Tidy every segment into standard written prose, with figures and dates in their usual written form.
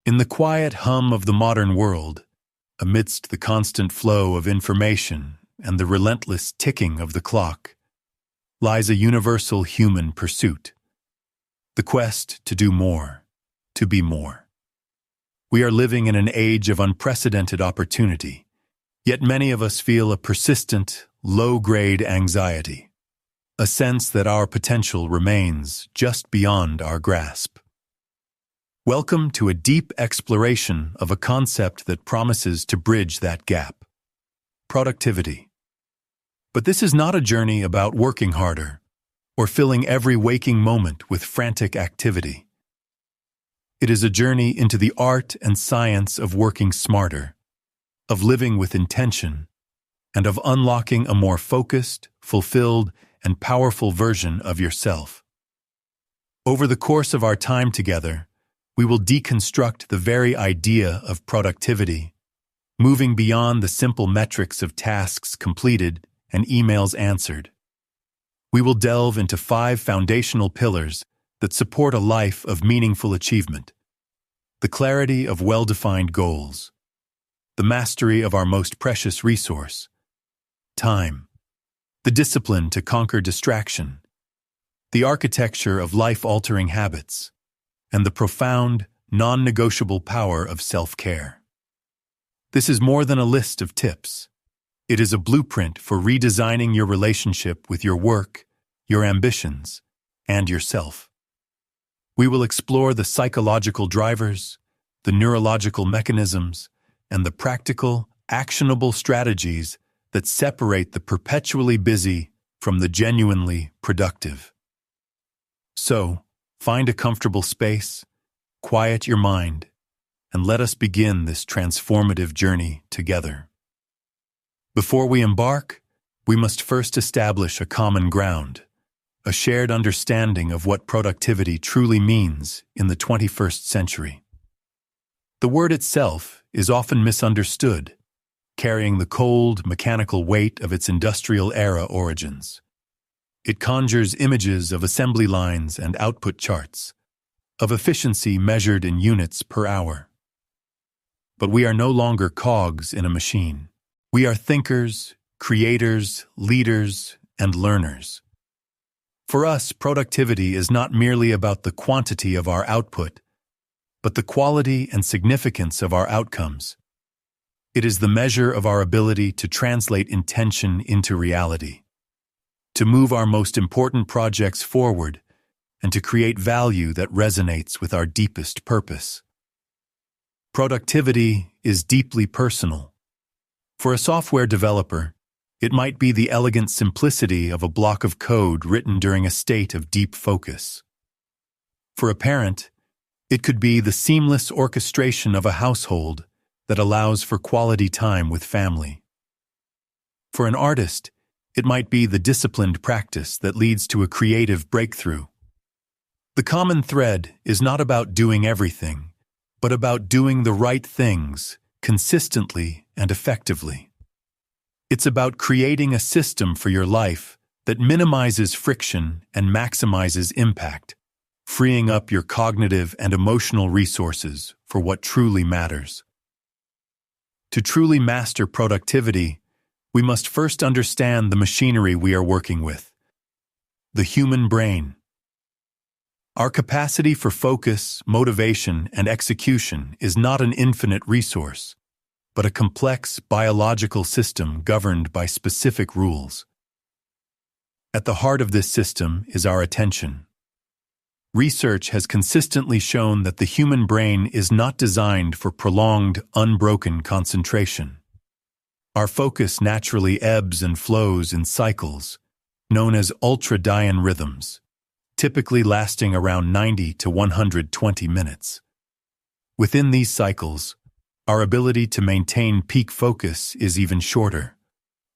In the quiet hum of the modern world, amidst the constant flow of information and the relentless ticking of the clock, lies a universal human pursuit: the quest to do more, to be more. We are living in an age of unprecedented opportunity, yet many of us feel a persistent, low-grade anxiety, a sense that our potential remains just beyond our grasp. Welcome to a deep exploration of a concept that promises to bridge that gap: productivity. But this is not a journey about working harder or filling every waking moment with frantic activity. It is a journey into the art and science of working smarter, of living with intention, and of unlocking a more focused, fulfilled, and powerful version of yourself. Over the course of our time together, we will deconstruct the very idea of productivity, moving beyond the simple metrics of tasks completed and emails answered. We will delve into 5 foundational pillars that support a life of meaningful achievement: the clarity of well-defined goals, the mastery of our most precious resource, time, the discipline to conquer distraction, the architecture of life-altering habits, and the profound, non-negotiable power of self-care. This is more than a list of tips. It is a blueprint for redesigning your relationship with your work, your ambitions, and yourself. We will explore the psychological drivers, the neurological mechanisms, and the practical, actionable strategies that separate the perpetually busy from the genuinely productive. So, find a comfortable space, quiet your mind, and let us begin this transformative journey together. Before we embark, we must first establish a common ground, a shared understanding of what productivity truly means in the 21st century. The word itself is often misunderstood, carrying the cold, mechanical weight of its industrial era origins. It conjures images of assembly lines and output charts, of efficiency measured in units per hour. But we are no longer cogs in a machine. We are thinkers, creators, leaders, and learners. For us, productivity is not merely about the quantity of our output, but the quality and significance of our outcomes. It is the measure of our ability to translate intention into reality, to move our most important projects forward, and to create value that resonates with our deepest purpose. Productivity is deeply personal. For a software developer, it might be the elegant simplicity of a block of code written during a state of deep focus. For a parent, it could be the seamless orchestration of a household that allows for quality time with family. For an artist, it might be the disciplined practice that leads to a creative breakthrough. The common thread is not about doing everything, but about doing the right things consistently and effectively. It's about creating a system for your life that minimizes friction and maximizes impact, freeing up your cognitive and emotional resources for what truly matters. To truly master productivity, we must first understand the machinery we are working with: the human brain. Our capacity for focus, motivation, and execution is not an infinite resource, but a complex biological system governed by specific rules. At the heart of this system is our attention. Research has consistently shown that the human brain is not designed for prolonged, unbroken concentration. Our focus naturally ebbs and flows in cycles, known as ultradian rhythms, typically lasting around 90 to 120 minutes. Within these cycles, our ability to maintain peak focus is even shorter,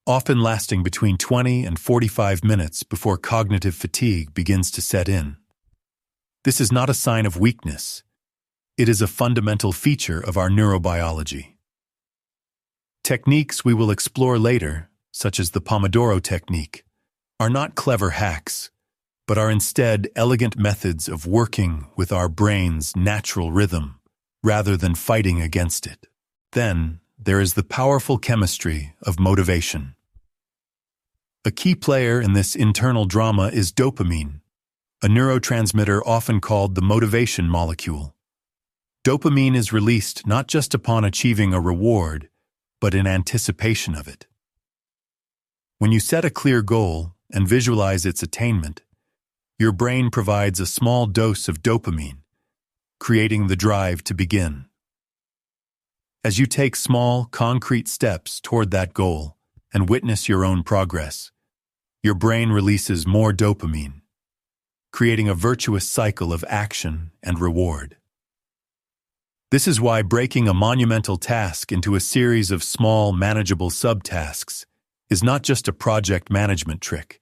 often lasting between 20 and 45 minutes before cognitive fatigue begins to set in. This is not a sign of weakness. It is a fundamental feature of our neurobiology. Techniques we will explore later, such as the Pomodoro technique, are not clever hacks, but are instead elegant methods of working with our brain's natural rhythm, rather than fighting against it. Then, there is the powerful chemistry of motivation. A key player in this internal drama is dopamine, a neurotransmitter often called the motivation molecule. Dopamine is released not just upon achieving a reward, but in anticipation of it. When you set a clear goal and visualize its attainment, your brain provides a small dose of dopamine, creating the drive to begin. As you take small, concrete steps toward that goal and witness your own progress, your brain releases more dopamine, creating a virtuous cycle of action and reward. This is why breaking a monumental task into a series of small, manageable subtasks is not just a project management trick.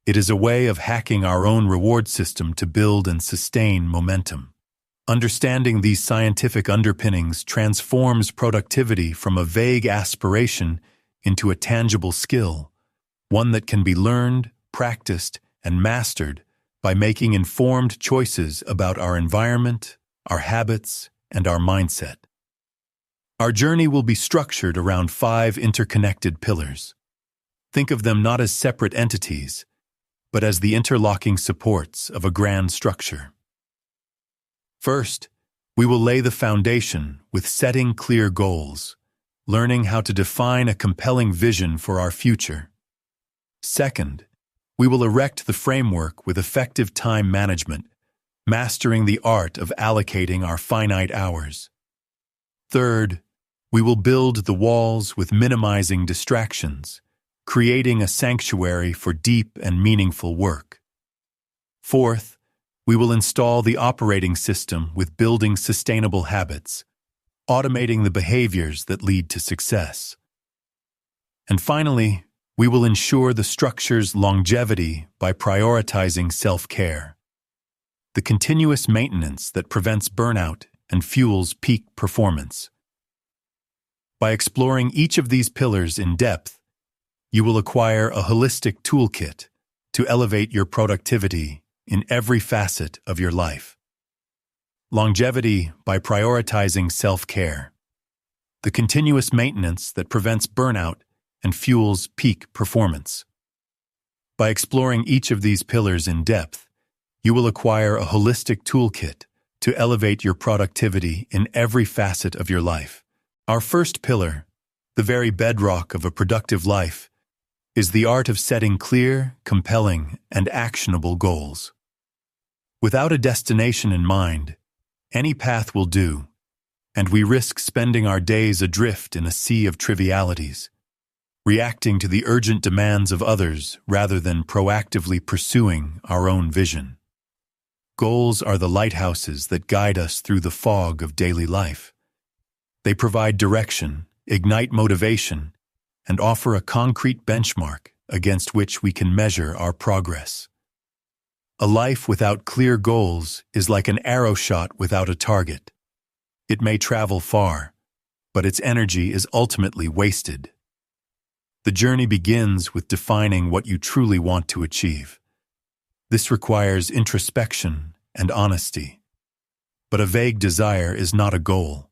It is a way of hacking our own reward system to build and sustain momentum. Understanding these scientific underpinnings transforms productivity from a vague aspiration into a tangible skill, one that can be learned, practiced, and mastered by making informed choices about our environment, our habits, and our mindset. Our journey will be structured around 5 interconnected pillars. Think of them not as separate entities, but as the interlocking supports of a grand structure. First, we will lay the foundation with setting clear goals, learning how to define a compelling vision for our future. Second, we will erect the framework with effective time management, mastering the art of allocating our finite hours. Third, we will build the walls with minimizing distractions, creating a sanctuary for deep and meaningful work. Fourth, we will install the operating system with building sustainable habits, automating the behaviors that lead to success. And finally, we will ensure the structure's longevity by prioritizing self-care, the continuous maintenance that prevents burnout and fuels peak performance. By exploring each of these pillars in depth, you will acquire a holistic toolkit to elevate your productivity in every facet of your life. Longevity by prioritizing self-care, the continuous maintenance that prevents burnout and fuels peak performance. By exploring each of these pillars in depth, you will acquire a holistic toolkit to elevate your productivity in every facet of your life. Our first pillar, the very bedrock of a productive life, is the art of setting clear, compelling, and actionable goals. Without a destination in mind, any path will do, and we risk spending our days adrift in a sea of trivialities, reacting to the urgent demands of others rather than proactively pursuing our own vision. Goals are the lighthouses that guide us through the fog of daily life. They provide direction, ignite motivation, and offer a concrete benchmark against which we can measure our progress. A life without clear goals is like an arrow shot without a target. It may travel far, but its energy is ultimately wasted. The journey begins with defining what you truly want to achieve. This requires introspection and honesty. But a vague desire is not a goal.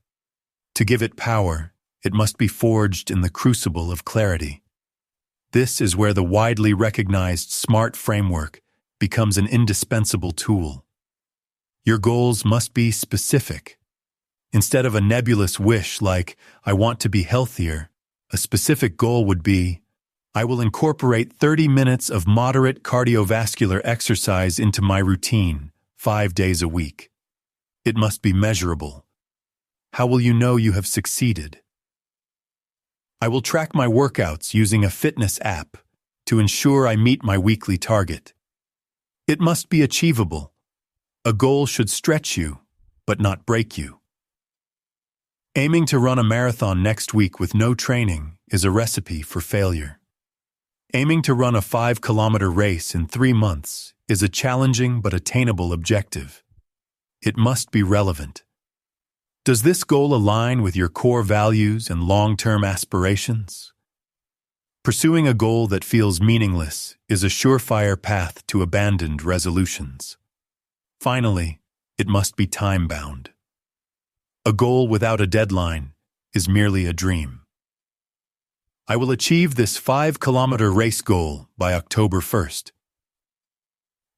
To give it power, it must be forged in the crucible of clarity. This is where the widely recognized SMART framework becomes an indispensable tool. Your goals must be specific. Instead of a nebulous wish like, "I want to be healthier," a specific goal would be, "I will incorporate 30 minutes of moderate cardiovascular exercise into my routine, 5 days a week." It must be measurable. How will you know you have succeeded? "I will track my workouts using a fitness app to ensure I meet my weekly target." It must be achievable. A goal should stretch you, but not break you. Aiming to run a marathon next week with no training is a recipe for failure. Aiming to run a 5-kilometer race in 3 months is a challenging but attainable objective. It must be relevant. Does this goal align with your core values and long-term aspirations? Pursuing a goal that feels meaningless is a surefire path to abandoned resolutions. Finally, it must be time-bound. A goal without a deadline is merely a dream. I will achieve this 5-kilometer race goal by October 1st.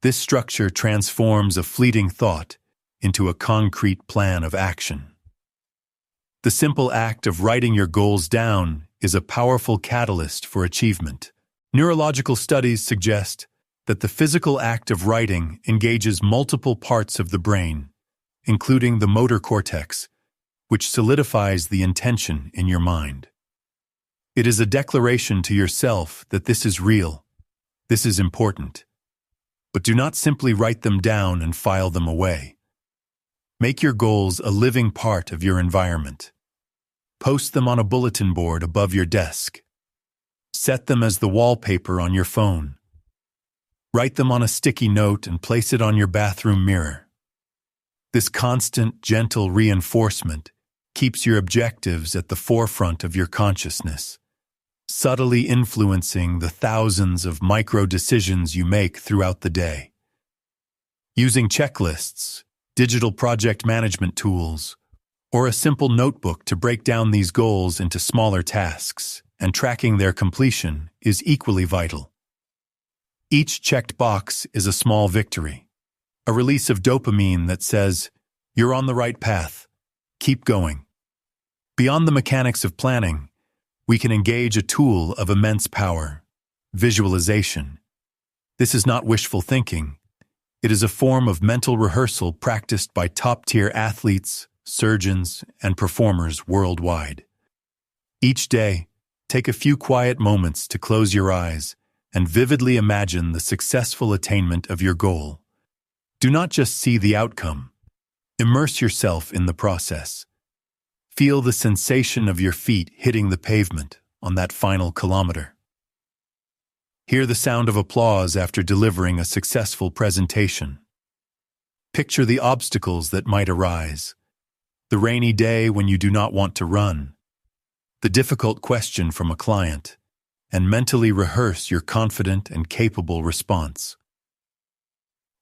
This structure transforms a fleeting thought into a concrete plan of action. The simple act of writing your goals down is a powerful catalyst for achievement. Neurological studies suggest that the physical act of writing engages multiple parts of the brain, including the motor cortex, which solidifies the intention in your mind. It is a declaration to yourself that this is real, this is important. But do not simply write them down and file them away. Make your goals a living part of your environment. Post them on a bulletin board above your desk. Set them as the wallpaper on your phone. Write them on a sticky note and place it on your bathroom mirror. This constant, gentle reinforcement keeps your objectives at the forefront of your consciousness, subtly influencing the thousands of micro-decisions you make throughout the day. Using checklists, digital project management tools, or a simple notebook to break down these goals into smaller tasks and tracking their completion is equally vital. Each checked box is a small victory, a release of dopamine that says, "You're on the right path. Keep going." Beyond the mechanics of planning, we can engage a tool of immense power: visualization. This is not wishful thinking. It is a form of mental rehearsal practiced by top-tier athletes, surgeons, and performers worldwide. Each day, take a few quiet moments to close your eyes and vividly imagine the successful attainment of your goal. Do not just see the outcome. Immerse yourself in the process. Feel the sensation of your feet hitting the pavement on that final kilometer. Hear the sound of applause after delivering a successful presentation. Picture the obstacles that might arise. The rainy day when you do not want to run. The difficult question from a client. And mentally rehearse your confident and capable response.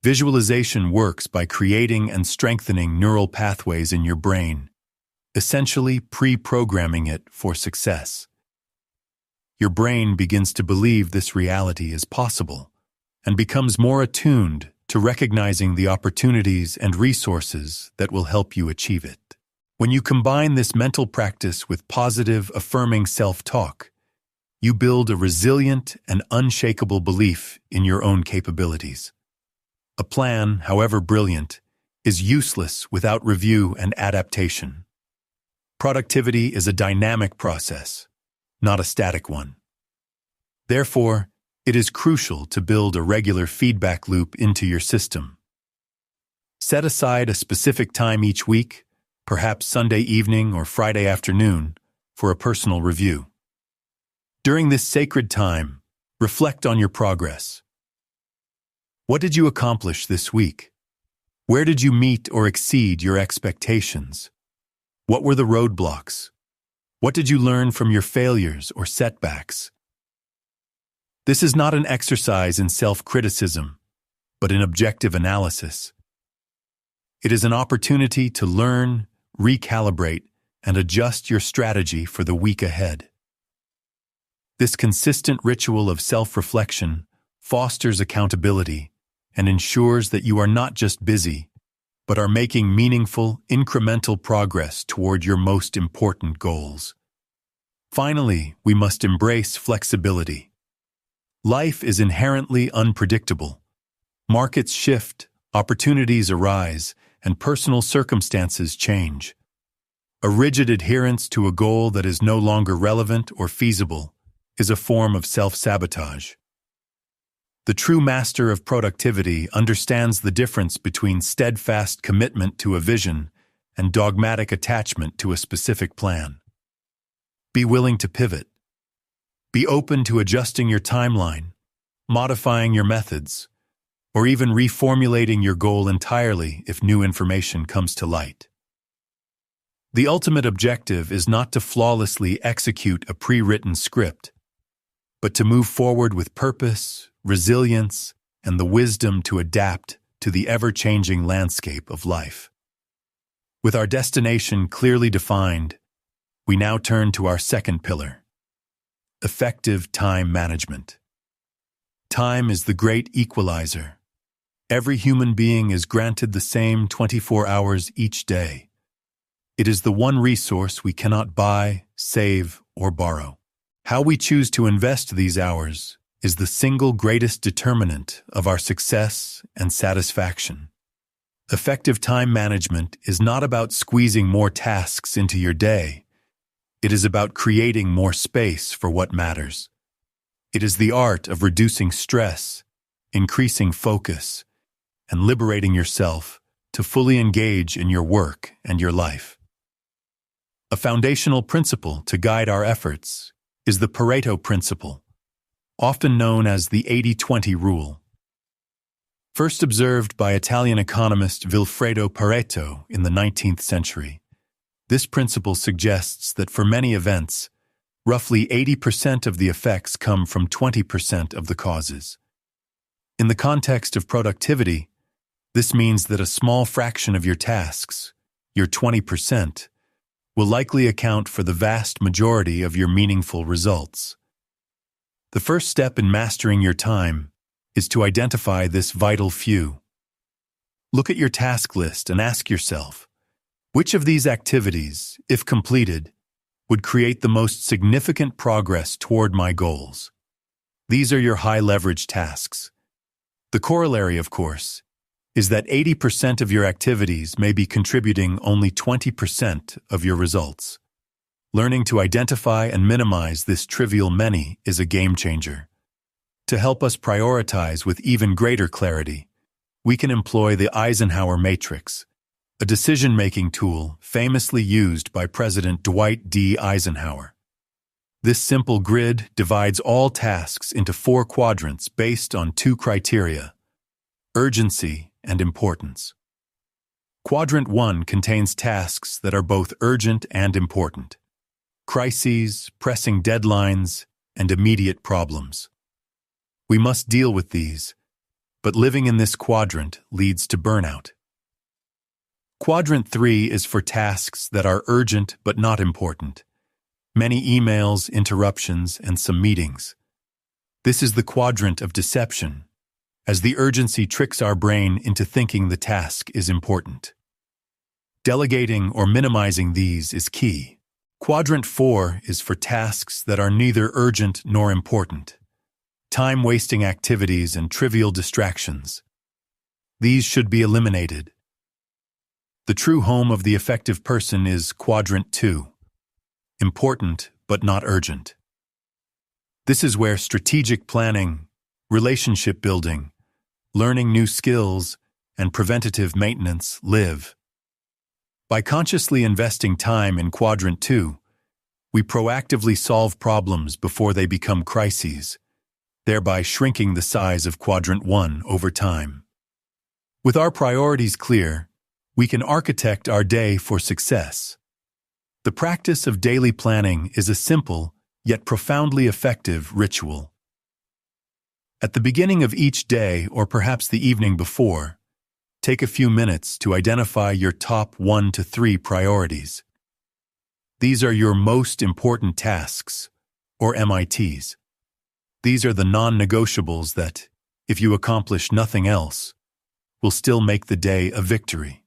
Visualization works by creating and strengthening neural pathways in your brain, essentially pre-programming it for success. Your brain begins to believe this reality is possible and becomes more attuned to recognizing the opportunities and resources that will help you achieve it. When you combine this mental practice with positive, affirming self-talk, you build a resilient and unshakable belief in your own capabilities. A plan, however brilliant, is useless without review and adaptation. Productivity is a dynamic process, not a static one. Therefore, it is crucial to build a regular feedback loop into your system. Set aside a specific time each week, perhaps Sunday evening or Friday afternoon, for a personal review. During this sacred time, reflect on your progress. What did you accomplish this week? Where did you meet or exceed your expectations? What were the roadblocks? What did you learn from your failures or setbacks? This is not an exercise in self-criticism, but in objective analysis. It is an opportunity to learn, recalibrate, and adjust your strategy for the week ahead. This consistent ritual of self-reflection fosters accountability and ensures that you are not just busy, but are making meaningful, incremental progress toward your most important goals. Finally, we must embrace flexibility. Life is inherently unpredictable. Markets shift, opportunities arise, and personal circumstances change. A rigid adherence to a goal that is no longer relevant or feasible is a form of self-sabotage. The true master of productivity understands the difference between steadfast commitment to a vision and dogmatic attachment to a specific plan. Be willing to pivot. Be open to adjusting your timeline, modifying your methods, or even reformulating your goal entirely if new information comes to light. The ultimate objective is not to flawlessly execute a pre-written script, but to move forward with purpose, resilience, and the wisdom to adapt to the ever-changing landscape of life. With our destination clearly defined, we now turn to our second pillar: effective time management. Time is the great equalizer. Every human being is granted the same 24 hours each day. It is the one resource we cannot buy, save, or borrow. How we choose to invest these hours is the single greatest determinant of our success and satisfaction. Effective time management is not about squeezing more tasks into your day. It is about creating more space for what matters. It is the art of reducing stress, increasing focus, and liberating yourself to fully engage in your work and your life. A foundational principle to guide our efforts is the Pareto principle, often known as the 80-20 rule. First observed by Italian economist Vilfredo Pareto in the 19th century, this principle suggests that for many events, roughly 80% of the effects come from 20% of the causes. In the context of productivity, this means that a small fraction of your tasks, your 20%, will likely account for the vast majority of your meaningful results. The first step in mastering your time is to identify this vital few. Look at your task list and ask yourself, which of these activities, if completed, would create the most significant progress toward my goals? These are your high-leverage tasks. The corollary, of course, is that 80% of your activities may be contributing only 20% of your results. Learning to identify and minimize this trivial many is a game changer. To help us prioritize with even greater clarity, we can employ the Eisenhower Matrix, a decision-making tool famously used by President Dwight D. Eisenhower. This simple grid divides all tasks into 4 quadrants based on 2 criteria: urgency and importance. Quadrant 1 contains tasks that are both urgent and important: crises, pressing deadlines, and immediate problems. We must deal with these, but living in this quadrant leads to burnout. Quadrant 3 is for tasks that are urgent but not important: many emails, interruptions, and some meetings. This is the quadrant of deception, as the urgency tricks our brain into thinking the task is important. Delegating or minimizing these is key. Quadrant 4 is for tasks that are neither urgent nor important: time-wasting activities and trivial distractions. These should be eliminated. The true home of the effective person is Quadrant 2, important but not urgent. This is where strategic planning, relationship building, learning new skills, and preventative maintenance live. By consciously investing time in Quadrant 2, we proactively solve problems before they become crises, thereby shrinking the size of Quadrant 1 over time. With our priorities clear, we can architect our day for success. The practice of daily planning is a simple, yet profoundly effective ritual. At the beginning of each day, or perhaps the evening before, take a few minutes to identify your top 1 to 3 priorities. These are your most important tasks, or MITs. These are the non-negotiables that, if you accomplish nothing else, will still make the day a victory.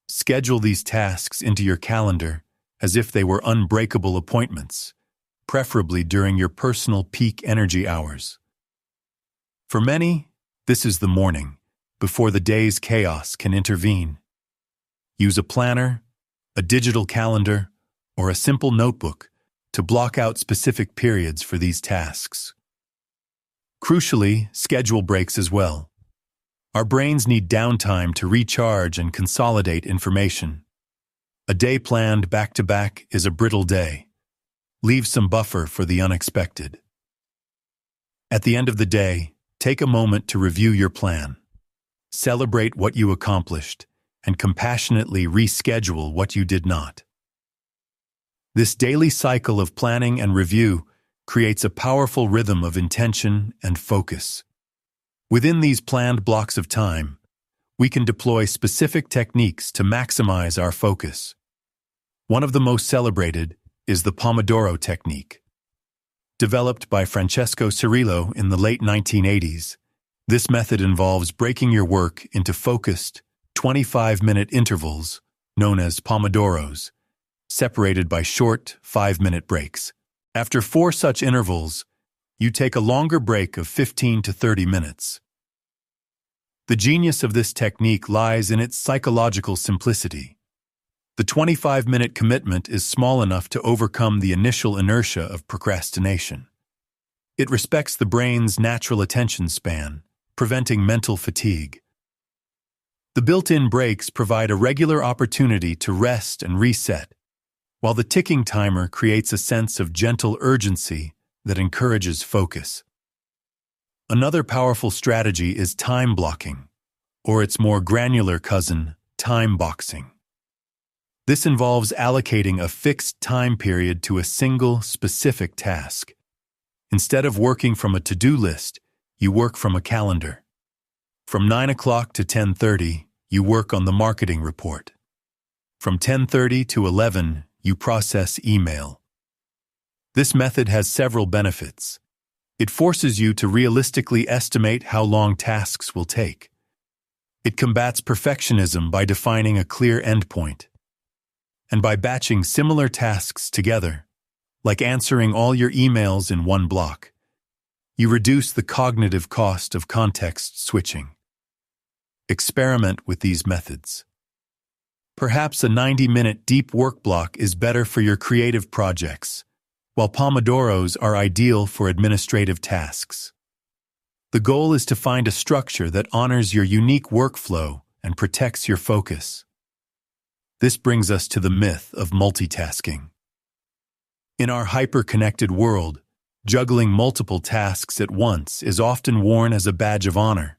Schedule these tasks into your calendar as if they were unbreakable appointments, preferably during your personal peak energy hours. For many, this is the morning, before the day's chaos can intervene. Use a planner, a digital calendar, or a simple notebook to block out specific periods for these tasks. Crucially, schedule breaks as well. Our brains need downtime to recharge and consolidate information. A day planned back-to-back is a brittle day. Leave some buffer for the unexpected. At the end of the day, take a moment to review your plan. Celebrate what you accomplished and compassionately reschedule what you did not. This daily cycle of planning and review creates a powerful rhythm of intention and focus. Within these planned blocks of time, we can deploy specific techniques to maximize our focus. One of the most celebrated is the Pomodoro technique. Developed by Francesco Cirillo in the late 1980s, this method involves breaking your work into focused, 25-minute intervals, known as Pomodoros, separated by short, 5-minute breaks. After 4 such intervals, you take a longer break of 15 to 30 minutes. The genius of this technique lies in its psychological simplicity. The 25-minute commitment is small enough to overcome the initial inertia of procrastination. It respects the brain's natural attention span, preventing mental fatigue. The built-in breaks provide a regular opportunity to rest and reset, while the ticking timer creates a sense of gentle urgency that encourages focus. Another powerful strategy is time blocking, or its more granular cousin, time boxing. This involves allocating a fixed time period to a single, specific task. Instead of working from a to-do list, you work from a calendar. From 9 o'clock to 10:30, you work on the marketing report. From 10:30 to 11, you process email. This method has several benefits. It forces you to realistically estimate how long tasks will take. It combats perfectionism by defining a clear endpoint. And by batching similar tasks together, like answering all your emails in one block, you reduce the cognitive cost of context switching. Experiment with these methods. Perhaps a 90-minute deep work block is better for your creative projects, while Pomodoros are ideal for administrative tasks. The goal is to find a structure that honors your unique workflow and protects your focus. This brings us to the myth of multitasking. In our hyper-connected world, juggling multiple tasks at once is often worn as a badge of honor.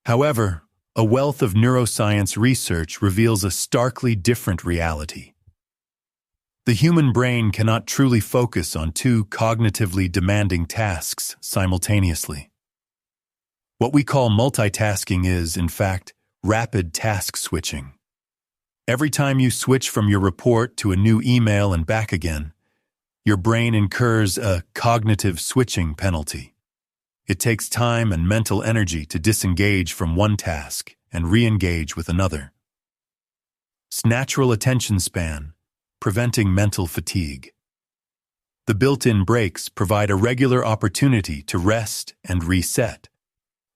However, a wealth of neuroscience research reveals a starkly different reality. The human brain cannot truly focus on 2 cognitively demanding tasks simultaneously. What we call multitasking is, in fact, rapid task switching. Every time you switch from your report to a new email and back again, your brain incurs a cognitive switching penalty. It takes time and mental energy to disengage from one task and re-engage with another. It's natural attention span, preventing mental fatigue. The built-in breaks provide a regular opportunity to rest and reset,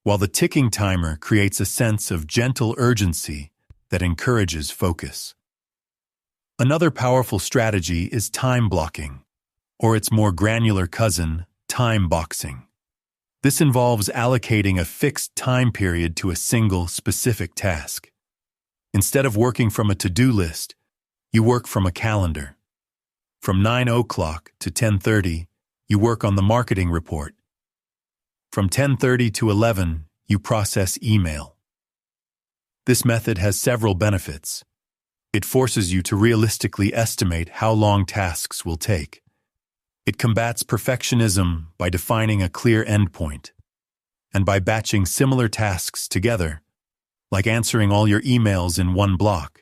while the ticking timer creates a sense of gentle urgency that encourages focus. Another powerful strategy is time blocking, or its more granular cousin, time boxing. This involves allocating a fixed time period to a single, specific task. Instead of working from a to-do list, you work from a calendar. From 9 o'clock to 10:30, you work on the marketing report. From 10:30 to 11, you process email. This method has several benefits. It forces you to realistically estimate how long tasks will take. It combats perfectionism by defining a clear endpoint. And by batching similar tasks together, like answering all your emails in one block,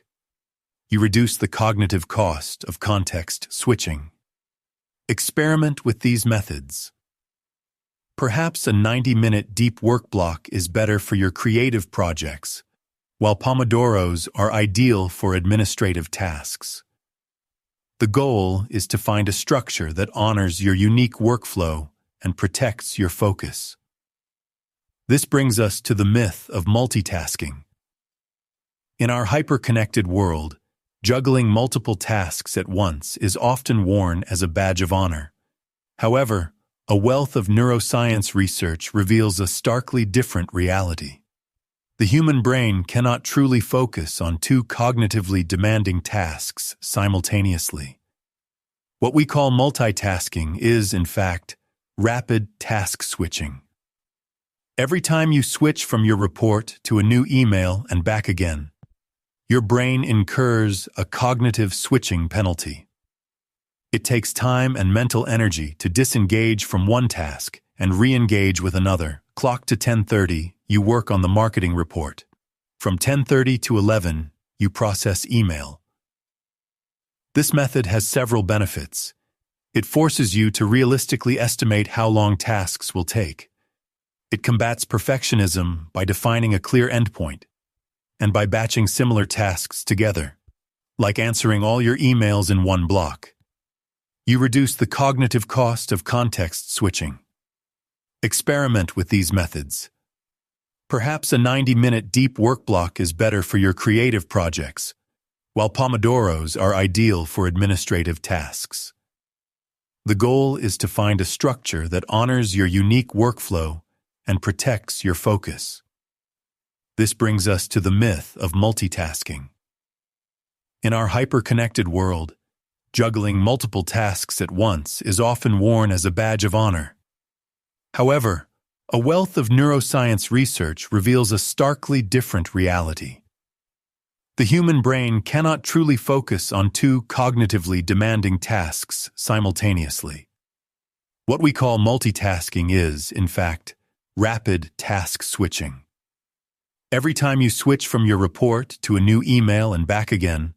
you reduce the cognitive cost of context switching. Experiment with these methods. Perhaps a 90-minute deep work block is better for your creative projects, while Pomodoros are ideal for administrative tasks. The goal is to find a structure that honors your unique workflow and protects your focus. This brings us to the myth of multitasking. In our hyper-connected world, juggling multiple tasks at once is often worn as a badge of honor. However, a wealth of neuroscience research reveals a starkly different reality. The human brain cannot truly focus on 2 cognitively demanding tasks simultaneously. What we call multitasking is, in fact, rapid task switching. Every time you switch from your report to a new email and back again, your brain incurs a cognitive switching penalty. It takes time and mental energy to disengage from one task and re-engage with another. Clock to 10:30, you work on the marketing report. From 10:30 to 11, you process email. This method has several benefits. It forces you to realistically estimate how long tasks will take. It combats perfectionism by defining a clear endpoint and by batching similar tasks together, like answering all your emails in one block. You reduce the cognitive cost of context switching. Experiment with these methods. Perhaps a 90-minute deep work block is better for your creative projects, while Pomodoros are ideal for administrative tasks. The goal is to find a structure that honors your unique workflow and protects your focus. This brings us to the myth of multitasking. In our hyper-connected world, juggling multiple tasks at once is often worn as a badge of honor. However, a wealth of neuroscience research reveals a starkly different reality. The human brain cannot truly focus on two cognitively demanding tasks simultaneously. What we call multitasking is, in fact, rapid task switching. Every time you switch from your report to a new email and back again,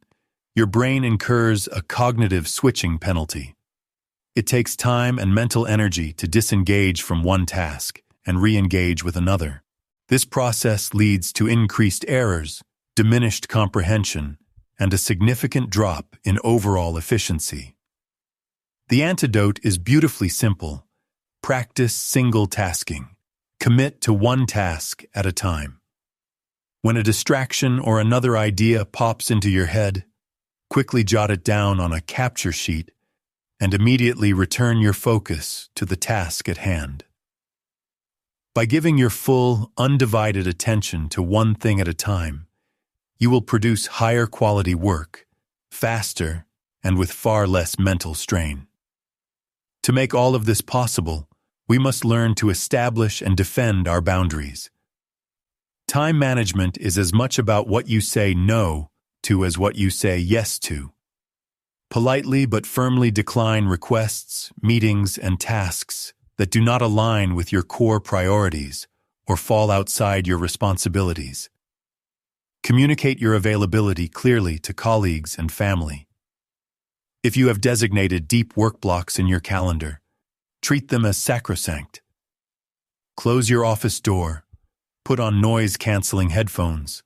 your brain incurs a cognitive switching penalty. It takes time and mental energy to disengage from one task and re-engage with another. This process leads to increased errors, diminished comprehension, and a significant drop in overall efficiency. The antidote is beautifully simple. Practice single tasking. Commit to one task at a time. When a distraction or another idea pops into your head, quickly jot it down on a capture sheet and immediately return your focus to the task at hand. By giving your full, undivided attention to one thing at a time, you will produce higher quality work, faster, and with far less mental strain. To make all of this possible, we must learn to establish and defend our boundaries. Time management is as much about what you say no to as what you say yes to. Politely but firmly decline requests, meetings, and tasks that do not align with your core priorities or fall outside your responsibilities. Communicate your availability clearly to colleagues and family. If you have designated deep work blocks in your calendar, treat them as sacrosanct. Close your office door, put on noise-canceling headphones,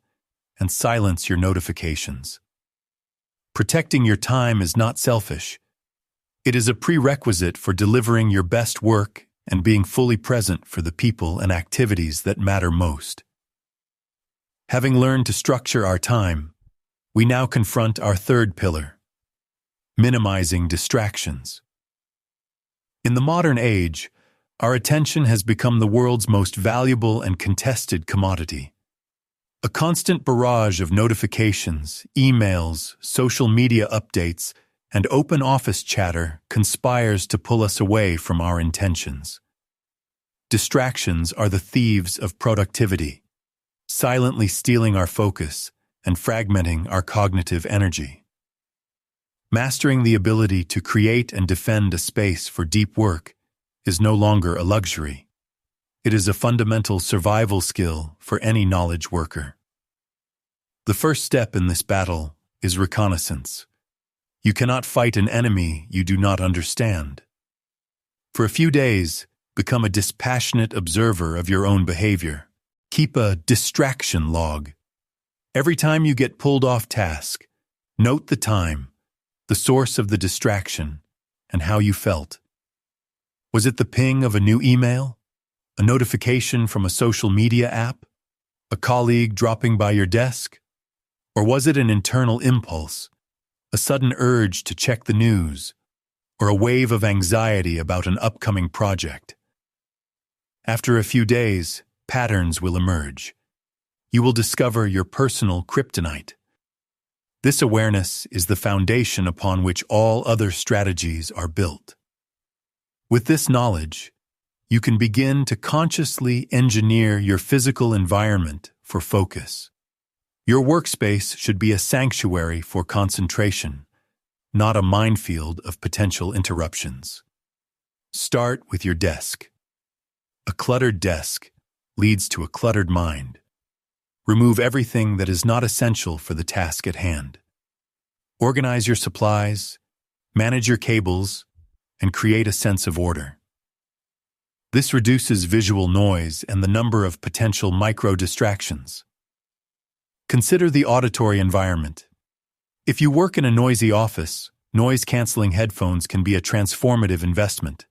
and silence your notifications. Protecting your time is not selfish. It is a prerequisite for delivering your best work and being fully present for the people and activities that matter most. Having learned to structure our time, we now confront our third pillar: minimizing distractions. In the modern age, our attention has become the world's most valuable and contested commodity. A constant barrage of notifications, emails, social media updates, and open office chatter conspires to pull us away from our intentions. Distractions are the thieves of productivity, silently stealing our focus and fragmenting our cognitive energy. Mastering the ability to create and defend a space for deep work is no longer a luxury. It is a fundamental survival skill for any knowledge worker. The first step in this battle is reconnaissance. You cannot fight an enemy you do not understand. For a few days, become a dispassionate observer of your own behavior. Keep a distraction log. Every time you get pulled off task, note the time, the source of the distraction, and how you felt. Was it the ping of a new email? A notification from a social media app? A colleague dropping by your desk? Or was it an internal impulse, a sudden urge to check the news, or a wave of anxiety about an upcoming project? After a few days, patterns will emerge. You will discover your personal kryptonite. This awareness is the foundation upon which all other strategies are built. With this knowledge, you can begin to consciously engineer your physical environment for focus. Your workspace should be a sanctuary for concentration, not a minefield of potential interruptions. Start with your desk. A cluttered desk leads to a cluttered mind. Remove everything that is not essential for the task at hand. Organize your supplies, manage your cables, and create a sense of order. This reduces visual noise and the number of potential micro-distractions. Consider the auditory environment. If you work in a noisy office, noise-canceling headphones can be a transformative investment.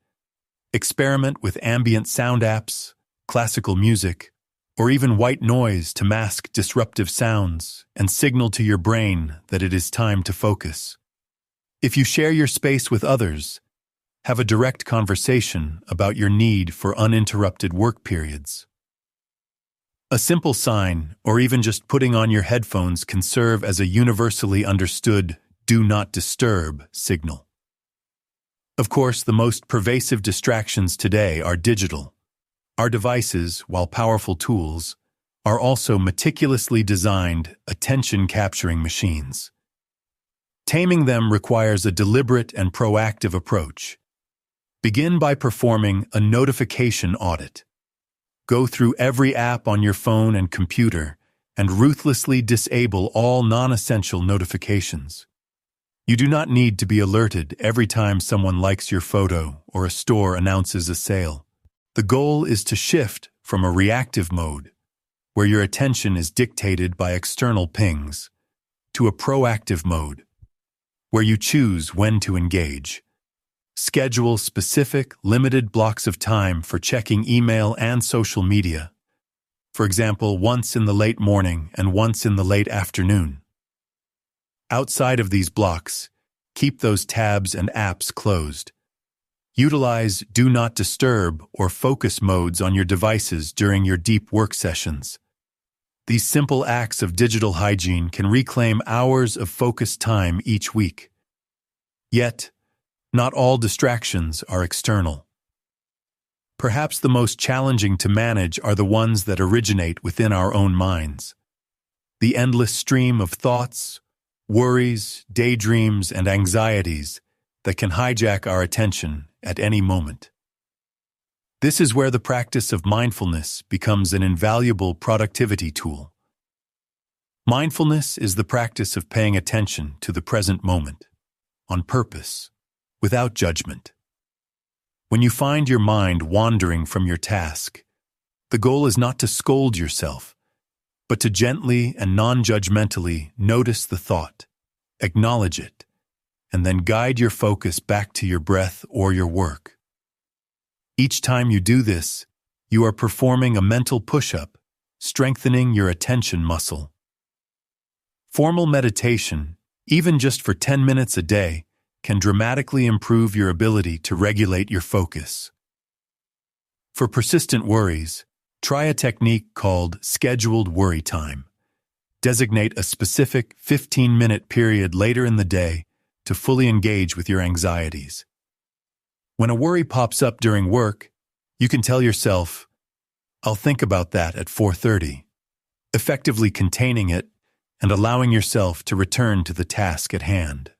Experiment with ambient sound apps, classical music, or even white noise to mask disruptive sounds and signal to your brain that it is time to focus. If you share your space with others, have a direct conversation about your need for uninterrupted work periods. A simple sign, or even just putting on your headphones, can serve as a universally understood "do not disturb" signal. Of course, the most pervasive distractions today are digital. Our devices, while powerful tools, are also meticulously designed attention-capturing machines. Taming them requires a deliberate and proactive approach. Begin by performing a notification audit. Go through every app on your phone and computer and ruthlessly disable all non-essential notifications. You do not need to be alerted every time someone likes your photo or a store announces a sale. The goal is to shift from a reactive mode, where your attention is dictated by external pings, to a proactive mode, where you choose when to engage. Schedule specific, limited blocks of time for checking email and social media. For example, once in the late morning and once in the late afternoon. Outside of these blocks, keep those tabs and apps closed. Utilize Do Not Disturb or focus modes on your devices during your deep work sessions. These simple acts of digital hygiene can reclaim hours of focused time each week. Yet, not all distractions are external. Perhaps the most challenging to manage are the ones that originate within our own minds. The endless stream of thoughts, worries, daydreams, and anxieties that can hijack our attention at any moment. This is where the practice of mindfulness becomes an invaluable productivity tool. Mindfulness is the practice of paying attention to the present moment, on purpose, without judgment. When you find your mind wandering from your task, the goal is not to scold yourself, but to gently and non-judgmentally notice the thought, acknowledge it, and then guide your focus back to your breath or your work. Each time you do this, you are performing a mental push-up, strengthening your attention muscle. Formal meditation, even just for 10 minutes a day, can dramatically improve your ability to regulate your focus. For persistent worries, try a technique called scheduled worry time. Designate a specific 15-minute period later in the day to fully engage with your anxieties. When a worry pops up during work, you can tell yourself, "I'll think about that at 4:30, effectively containing it and allowing yourself to return to the task at hand.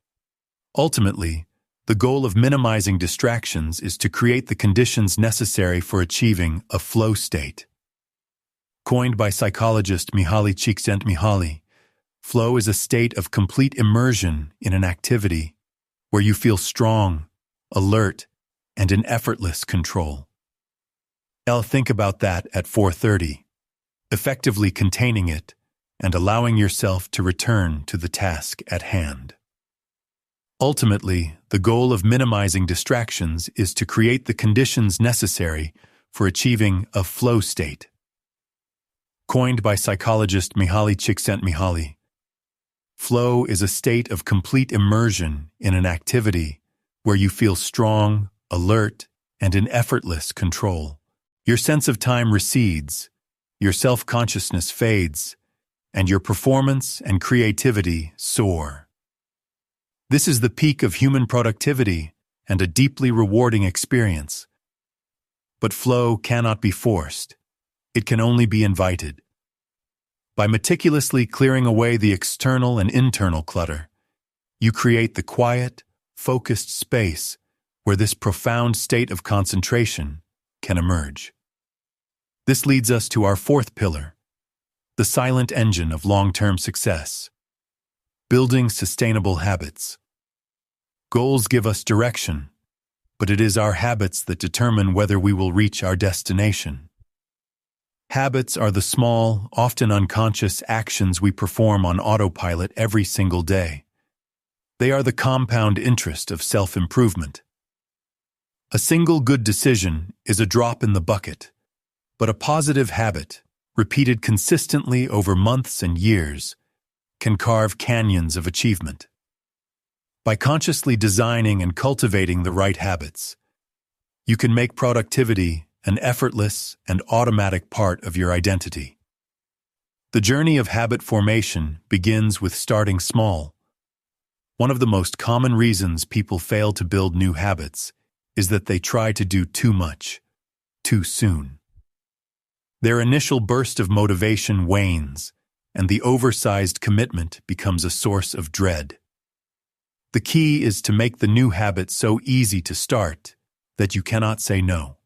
Ultimately, the goal of minimizing distractions is to create the conditions necessary for achieving a flow state. Coined by psychologist Mihaly Csikszentmihalyi, flow is a state of complete immersion in an activity where you feel strong, alert, and in effortless control. I'll think about that at 4:30, effectively containing it and allowing yourself to return to the task at hand. Ultimately, the goal of minimizing distractions is to create the conditions necessary for achieving a flow state. Coined by psychologist Mihaly Csikszentmihalyi, flow is a state of complete immersion in an activity where you feel strong, alert, and in effortless control. Your sense of time recedes, your self-consciousness fades, and your performance and creativity soar. This is the peak of human productivity and a deeply rewarding experience. But flow cannot be forced. It can only be invited. By meticulously clearing away the external and internal clutter, you create the quiet, focused space where this profound state of concentration can emerge. This leads us to our fourth pillar, the silent engine of long-term success. Building sustainable habits. Goals give us direction, but it is our habits that determine whether we will reach our destination. Habits are the small, often unconscious actions we perform on autopilot every single day. They are the compound interest of self-improvement. A single good decision is a drop in the bucket, but a positive habit, repeated consistently over months and years, can carve canyons of achievement. By consciously designing and cultivating the right habits, you can make productivity an effortless and automatic part of your identity. The journey of habit formation begins with starting small. One of the most common reasons people fail to build new habits is that they try to do too much, too soon. Their initial burst of motivation wanes, and the oversized commitment becomes a source of dread. The key is to make the new habit so easy to start that you cannot say no.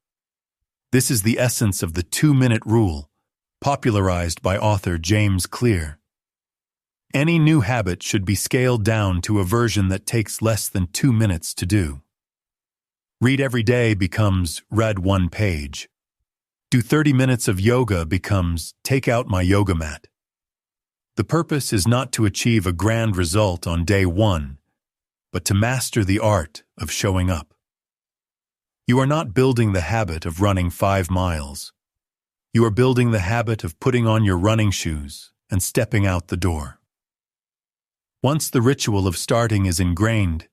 This is the essence of the 2-minute rule, popularized by author James Clear. Any new habit should be scaled down to a version that takes less than 2 minutes to do. Read every day becomes read one page. Do 30 minutes of yoga becomes take out my yoga mat. The purpose is not to achieve a grand result on day one, but to master the art of showing up. You are not building the habit of running 5 miles. You are building the habit of putting on your running shoes and stepping out the door. Once the ritual of starting is ingrained,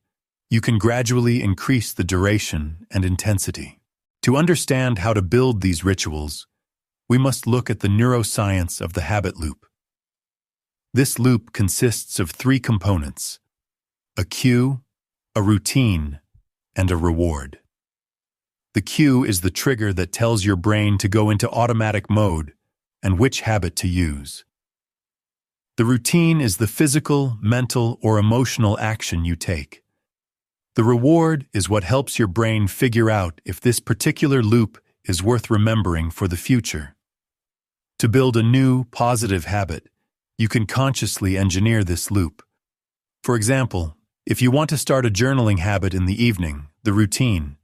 you can gradually increase the duration and intensity. To understand how to build these rituals, we must look at the neuroscience of the habit loop. This loop consists of 3 components: a cue, a routine, and a reward. The cue is the trigger that tells your brain to go into automatic mode and which habit to use. The routine is the physical, mental, or emotional action you take. The reward is what helps your brain figure out if this particular loop is worth remembering for the future. To build a new, positive habit, you can consciously engineer this loop. For example, if you want to start a journaling habit in the evening, the routine,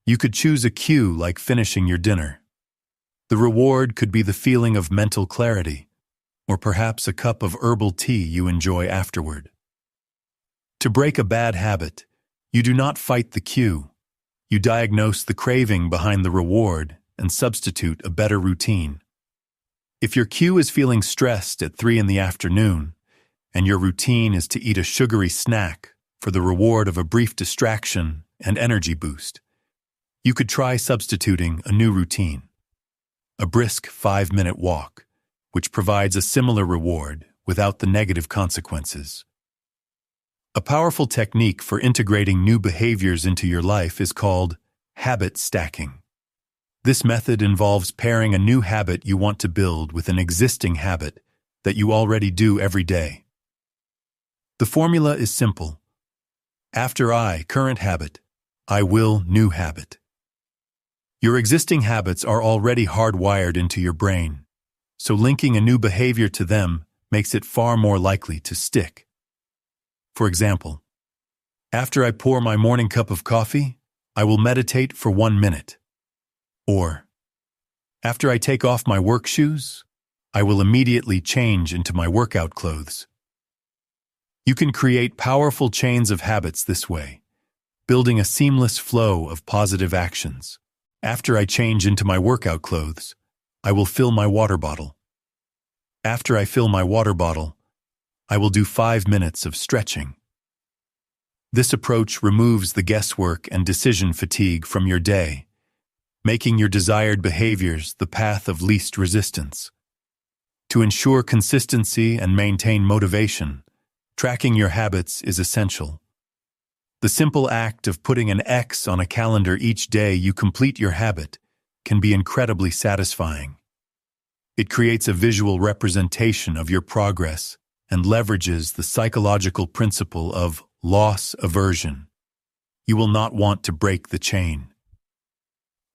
you could choose a cue like finishing your dinner. The reward could be the feeling of mental clarity, or perhaps a cup of herbal tea you enjoy afterward. To break a bad habit, you do not fight the cue. You diagnose the craving behind the reward and substitute a better routine. If your cue is feeling stressed at 3 p.m, and your routine is to eat a sugary snack for the reward of a brief distraction and energy boost, you could try substituting a new routine, a brisk 5-minute walk, which provides a similar reward without the negative consequences. A powerful technique for integrating new behaviors into your life is called habit stacking. This method involves pairing a new habit you want to build with an existing habit that you already do every day. The formula is simple. After I, current habit, I will, new habit. Your existing habits are already hardwired into your brain, so linking a new behavior to them makes it far more likely to stick. For example, after I pour my morning cup of coffee, I will meditate for 1 minute. Or, after I take off my work shoes, I will immediately change into my workout clothes. You can create powerful chains of habits this way, building a seamless flow of positive actions. After I change into my workout clothes, I will fill my water bottle. After I fill my water bottle, I will do 5 minutes of stretching. This approach removes the guesswork and decision fatigue from your day, making your desired behaviors the path of least resistance. To ensure consistency and maintain motivation, tracking your habits is essential. The simple act of putting an X on a calendar each day you complete your habit can be incredibly satisfying. It creates a visual representation of your progress and leverages the psychological principle of loss aversion. You will not want to break the chain.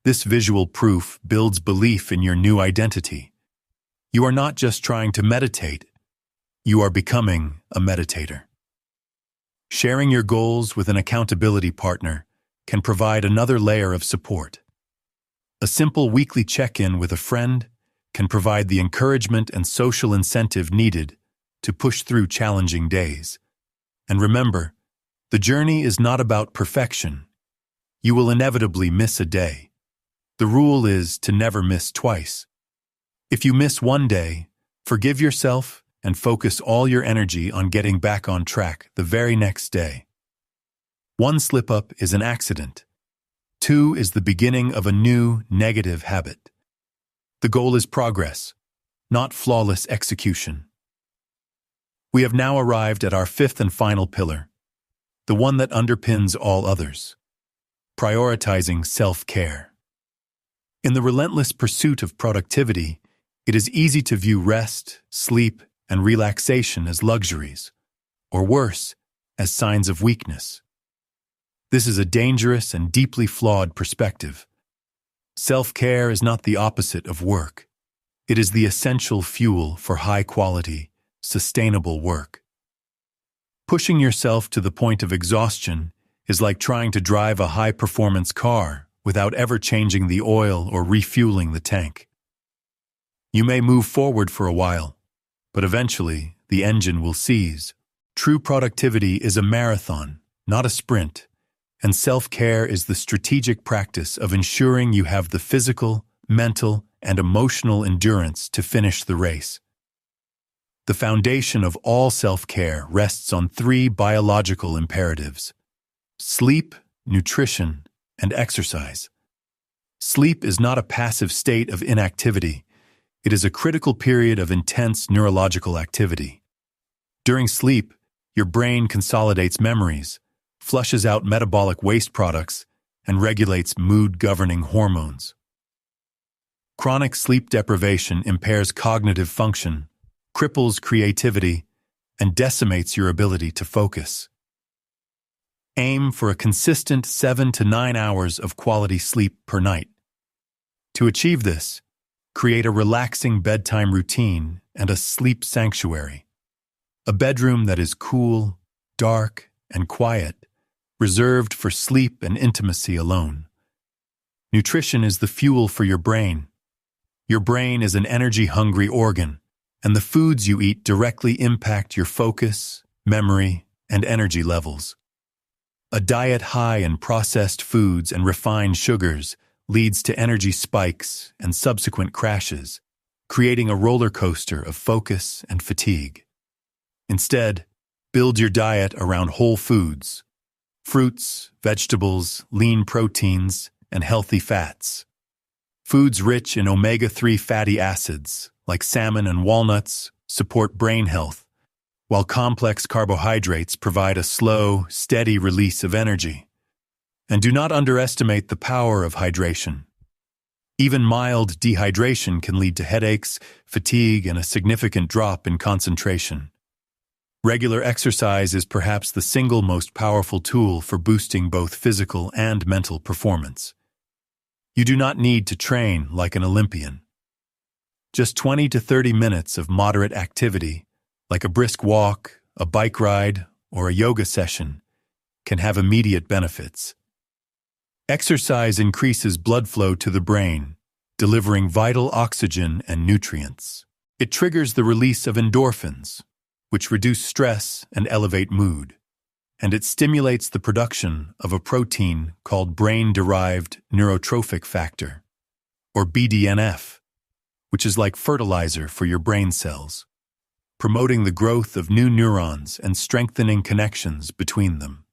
This visual proof builds belief in your new identity, You are not just trying to meditate, you are becoming a meditator. Sharing your goals with an accountability partner can provide another layer of support. A simple weekly check-in with a friend can provide the encouragement and social incentive needed to push through challenging days. And remember, the journey is not about perfection. You will inevitably miss a day. The rule is to never miss twice. If you miss one day, forgive yourself and focus all your energy on getting back on track the very next day. One slip-up is an accident. 2 is the beginning of a new, negative habit. The goal is progress, not flawless execution. We have now arrived at our 5th and final pillar, the one that underpins all others: prioritizing self-care. In the relentless pursuit of productivity, it is easy to view rest, sleep, and relaxation as luxuries, or worse, as signs of weakness. This is a dangerous and deeply flawed perspective. Self-care is not the opposite of work. It is the essential fuel for high-quality, sustainable work. Pushing yourself to the point of exhaustion is like trying to drive a high-performance car without ever changing the oil or refueling the tank. You may move forward for a while, but eventually the engine will seize. True productivity is a marathon, not a sprint, and self-care is the strategic practice of ensuring you have the physical, mental, and emotional endurance to finish the race. The foundation of all self-care rests on 3 biological imperatives: sleep, nutrition, and exercise. Sleep is not a passive state of inactivity. It is a critical period of intense neurological activity. During sleep, your brain consolidates memories, flushes out metabolic waste products, and regulates mood-governing hormones. Chronic sleep deprivation impairs cognitive function, cripples creativity, and decimates your ability to focus. Aim for a consistent 7 to 9 hours of quality sleep per night. To achieve this, create a relaxing bedtime routine and a sleep sanctuary. A bedroom that is cool, dark, and quiet, reserved for sleep and intimacy alone. Nutrition is the fuel for your brain. Your brain is an energy-hungry organ, and the foods you eat directly impact your focus, memory, and energy levels. A diet high in processed foods and refined sugars leads to energy spikes and subsequent crashes, creating a roller coaster of focus and fatigue. Instead, build your diet around whole foods: fruits, vegetables, lean proteins, and healthy fats. Foods rich in omega-3 fatty acids, like salmon and walnuts, support brain health, while complex carbohydrates provide a slow, steady release of energy. And do not underestimate the power of hydration. Even mild dehydration can lead to headaches, fatigue, and a significant drop in concentration. Regular exercise is perhaps the single most powerful tool for boosting both physical and mental performance. You do not need to train like an Olympian. Just 20 to 30 minutes of moderate activity, like a brisk walk, a bike ride, or a yoga session, can have immediate benefits. Exercise increases blood flow to the brain, delivering vital oxygen and nutrients. It triggers the release of endorphins, which reduce stress and elevate mood, and it stimulates the production of a protein called brain-derived neurotrophic factor, or BDNF, which is like fertilizer for your brain cells, promoting the growth of new neurons and strengthening connections between them.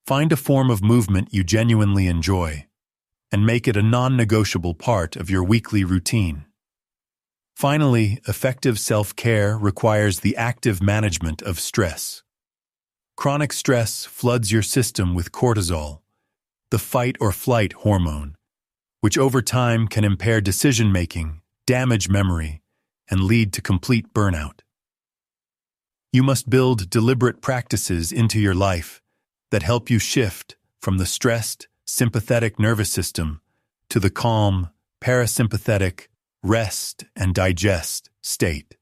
Find a form of movement you genuinely enjoy, and make it a non-negotiable part of your weekly routine. Finally, effective self-care requires the active management of stress. Chronic stress floods your system with cortisol, the fight-or-flight hormone, which over time can impair decision-making, damage memory, and lead to complete burnout. You must build deliberate practices into your life that help you shift from the stressed, sympathetic nervous system to the calm, parasympathetic, rest, and digest state.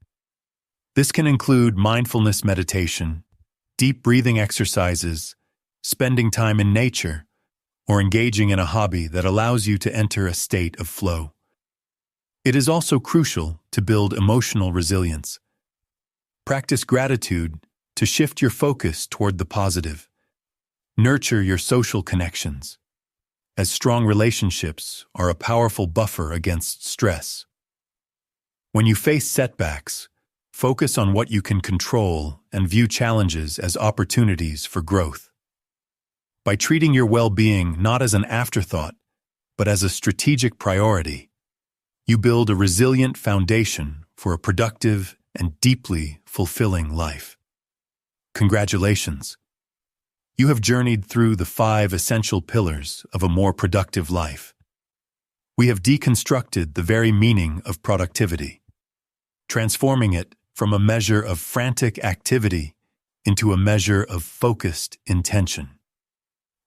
This can include mindfulness meditation, deep breathing exercises, spending time in nature, or engaging in a hobby that allows you to enter a state of flow. It is also crucial to build emotional resilience. Practice gratitude to shift your focus toward the positive. Nurture your social connections, as strong relationships are a powerful buffer against stress. When you face setbacks, focus on what you can control and view challenges as opportunities for growth. By treating your well-being not as an afterthought, but as a strategic priority, you build a resilient foundation for a productive and deeply fulfilling life. Congratulations! You have journeyed through the 5 essential pillars of a more productive life. We have deconstructed the very meaning of productivity, transforming it from a measure of frantic activity into a measure of focused intention.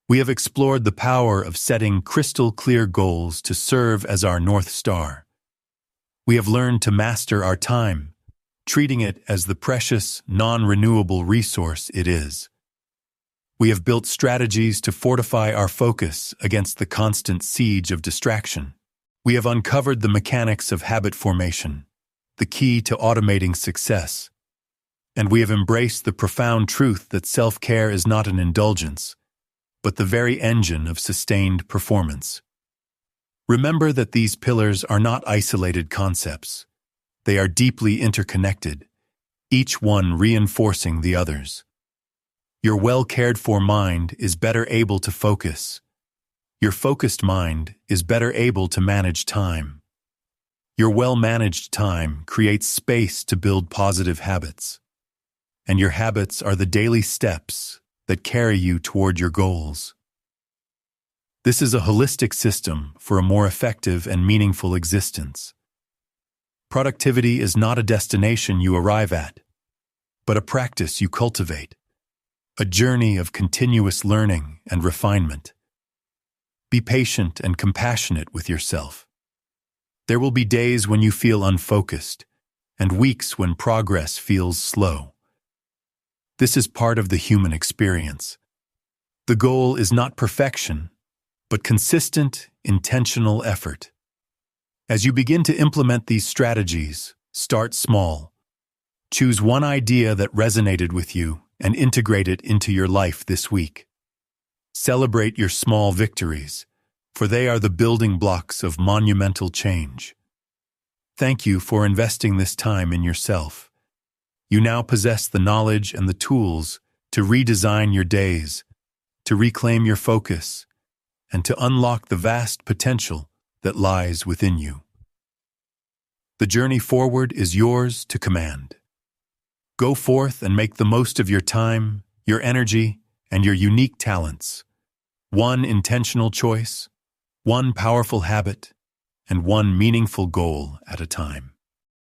We have explored the power of setting crystal-clear goals to serve as our North Star. We have learned to master our time, treating it as the precious, non-renewable resource it is. We have built strategies to fortify our focus against the constant siege of distraction. We have uncovered the mechanics of habit formation, the key to automating success. And we have embraced the profound truth that self-care is not an indulgence, but the very engine of sustained performance. Remember that these pillars are not isolated concepts. They are deeply interconnected, each one reinforcing the others. Your well-cared-for mind is better able to focus. Your focused mind is better able to manage time. Your well-managed time creates space to build positive habits. And your habits are the daily steps that carry you toward your goals. This is a holistic system for a more effective and meaningful existence. Productivity is not a destination you arrive at, but a practice you cultivate, a journey of continuous learning and refinement. Be patient and compassionate with yourself. There will be days when you feel unfocused, and weeks when progress feels slow. This is part of the human experience. The goal is not perfection, but consistent, intentional effort. As you begin to implement these strategies, start small. Choose one idea that resonated with you and integrate it into your life this week. Celebrate your small victories, for they are the building blocks of monumental change. Thank you for investing this time in yourself. You now possess the knowledge and the tools to redesign your days, to reclaim your focus, and to unlock the vast potential that lies within you. The journey forward is yours to command. Go forth and make the most of your time, your energy, and your unique talents. One intentional choice, one powerful habit, and one meaningful goal at a time.